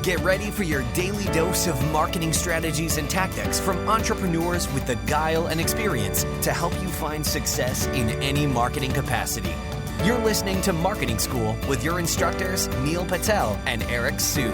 Get ready for your daily dose of marketing strategies and tactics from entrepreneurs with the guile and experience to help you find success in any marketing capacity. You're listening to Marketing School with your instructors, Neil Patel and Eric Su.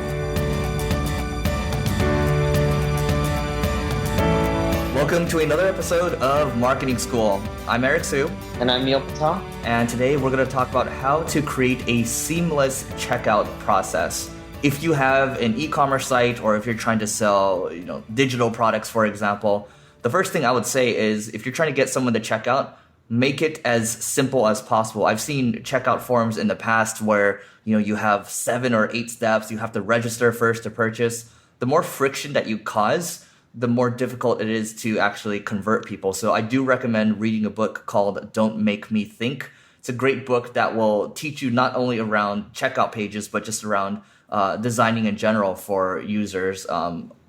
Welcome to another episode of Marketing School. I'm Eric Su. And I'm Neil Patel. And today we're going to talk about how to create a seamless checkout process. If you have an e-commerce site or if you're trying to sell, digital products, for example, the first thing I would say is if you're trying to get someone to check out, make it as simple as possible. I've seen checkout forms in the past where, you have 7 or 8 steps. You have to register first to purchase. The more friction that you cause, the more difficult it is to actually convert people. So I do recommend reading a book called Don't Make Me Think. It's a great book that will teach you not only around checkout pages, but just around designing in general for users,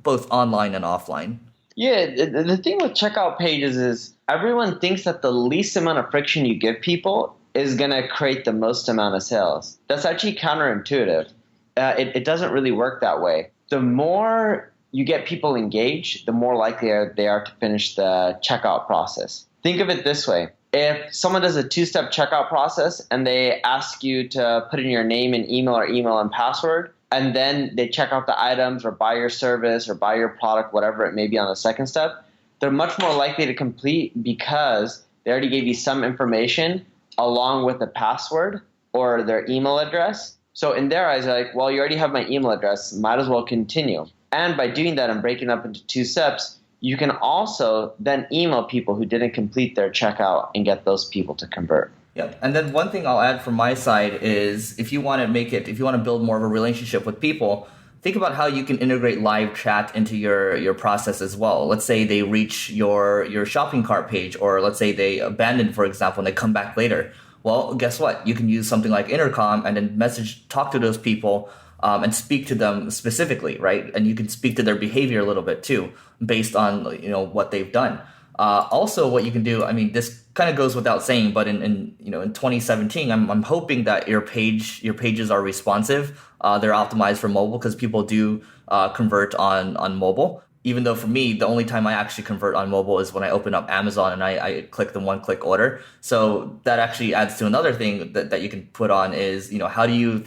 both online and offline. Yeah, the thing with checkout pages is everyone thinks that the least amount of friction you give people is going to create the most amount of sales. That's actually counterintuitive. It doesn't really work that way. The more you get people engaged, the more likely they are to finish the checkout process. Think of it this way. If someone does a 2-step checkout process and they ask you to put in your name and email or email and password, and then they check out the items or buy your service or buy your product, whatever it may be on the second step, they're much more likely to complete because they already gave you some information along with the password or their email address. So in their eyes, they're like, well, you already have my email address, might as well continue. And by doing that and breaking up into 2 steps, you can also then email people who didn't complete their checkout and get those people to convert. Yep. And then one thing I'll add from my side is if you want to build more of a relationship with people, think about how you can integrate live chat into your process as well. Let's say they reach your shopping cart page, or let's say they abandon, for example, and they come back later. Well, guess what? You can use something like Intercom and then talk to those people and speak to them specifically, right? And you can speak to their behavior a little bit too, based on what they've done. Also, what you can do, this kind of goes without saying, but in 2017, I'm hoping that your pages are responsive. They're optimized for mobile because people do convert on mobile. Even though for me, the only time I actually convert on mobile is when I open up Amazon and I click the one-click order. So that actually adds to another thing that you can put on is, how do you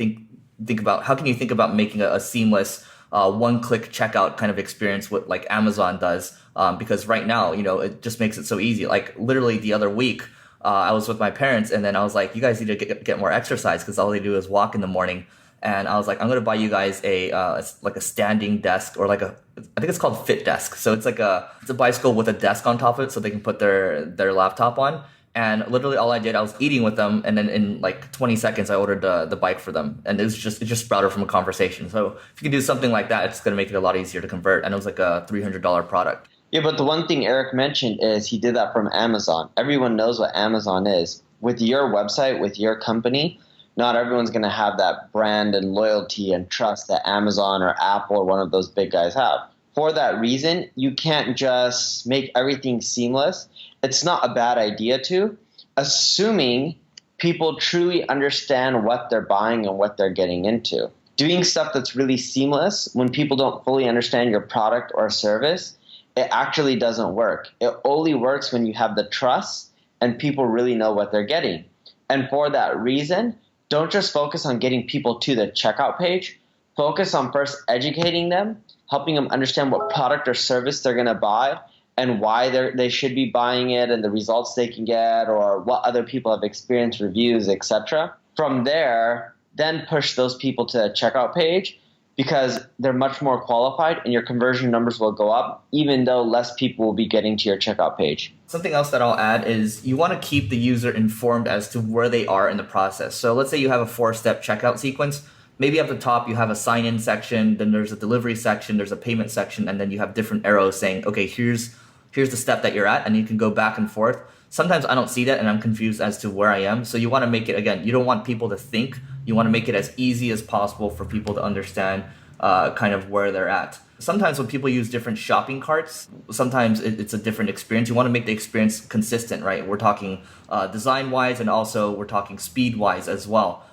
how can you think about making a seamless one-click checkout kind of experience like Amazon does? Because right now, it just makes it so easy. Like literally the other week, I was with my parents and then I was like, you guys need to get more exercise because all they do is walk in the morning. And I was like, I'm going to buy you guys a standing desk or I think it's called Fit Desk. So it's it's a bicycle with a desk on top of it so they can put their laptop on. And literally all I did, I was eating with them, and then in 20 seconds, I ordered the bike for them, and it just sprouted from a conversation. So if you can do something like that, it's going to make it a lot easier to convert. And it was like a $300 product. Yeah, but the one thing Eric mentioned is he did that from Amazon. Everyone knows what Amazon is. With your website, with your company, not everyone's going to have that brand and loyalty and trust that Amazon or Apple or one of those big guys have. For that reason, you can't just make everything seamless. It's not a bad idea to, assuming people truly understand what they're buying and what they're getting into. Doing stuff that's really seamless when people don't fully understand your product or service, it actually doesn't work. It only works when you have the trust and people really know what they're getting. And for that reason, don't just focus on getting people to the checkout page. Focus on first educating them, helping them understand what product or service they're going to buy and why they should be buying it and the results they can get or what other people have experienced, reviews, etc. From there, then push those people to a checkout page because they're much more qualified and your conversion numbers will go up even though less people will be getting to your checkout page. Something else that I'll add is you want to keep the user informed as to where they are in the process. So let's say you have a 4-step checkout sequence. Maybe at the top you have a sign-in section, then there's a delivery section, there's a payment section, and then you have different arrows saying, okay, here's the step that you're at, and you can go back and forth. Sometimes I don't see that and I'm confused as to where I am. So you want to make it, again, you don't want people to think. You want to make it as easy as possible for people to understand kind of where they're at. Sometimes when people use different shopping carts, sometimes it's a different experience. You want to make the experience consistent, right? We're talking design-wise and also we're talking speed-wise as well.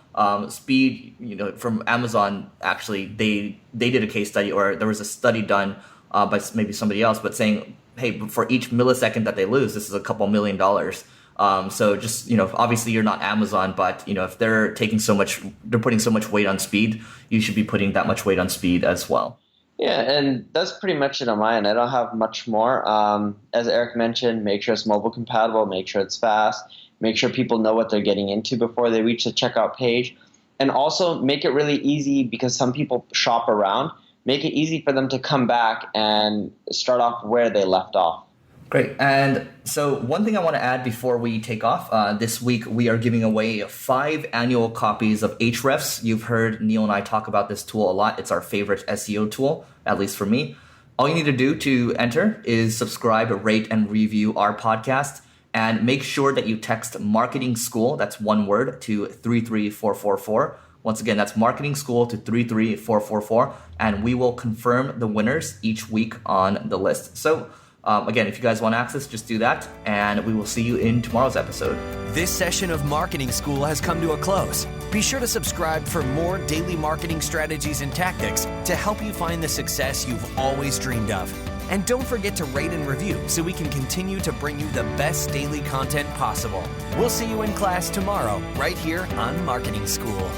Speed, from Amazon, actually, they did a case study, or there was a study done by maybe somebody else, but saying, hey, for each millisecond that they lose, this is a couple $1 million. So just, obviously you're not Amazon, but, if they're putting so much weight on speed, you should be putting that much weight on speed as well. Yeah, and that's pretty much it on my end. I don't have much more. As Eric mentioned, make sure it's mobile compatible, make sure it's fast, make sure people know what they're getting into before they reach the checkout page. And also make it really easy, because some people shop around, make it easy for them to come back and start off where they left off. Great. And so one thing I want to add before we take off, this week we are giving away 5 annual copies of Ahrefs. You've heard Neil and I talk about this tool a lot. It's our favorite SEO tool, at least for me. All you need to do to enter is subscribe, rate, and review our podcast. And make sure that you text Marketing School, that's one word, to 33444. Once again, that's Marketing School to 33444. And we will confirm the winners each week on the list. So again, if you guys want access, just do that, and we will see you in tomorrow's episode. This session of Marketing School has come to a close. Be sure to subscribe for more daily marketing strategies and tactics to help you find the success you've always dreamed of. And don't forget to rate and review so we can continue to bring you the best daily content possible. We'll see you in class tomorrow, right here on Marketing School.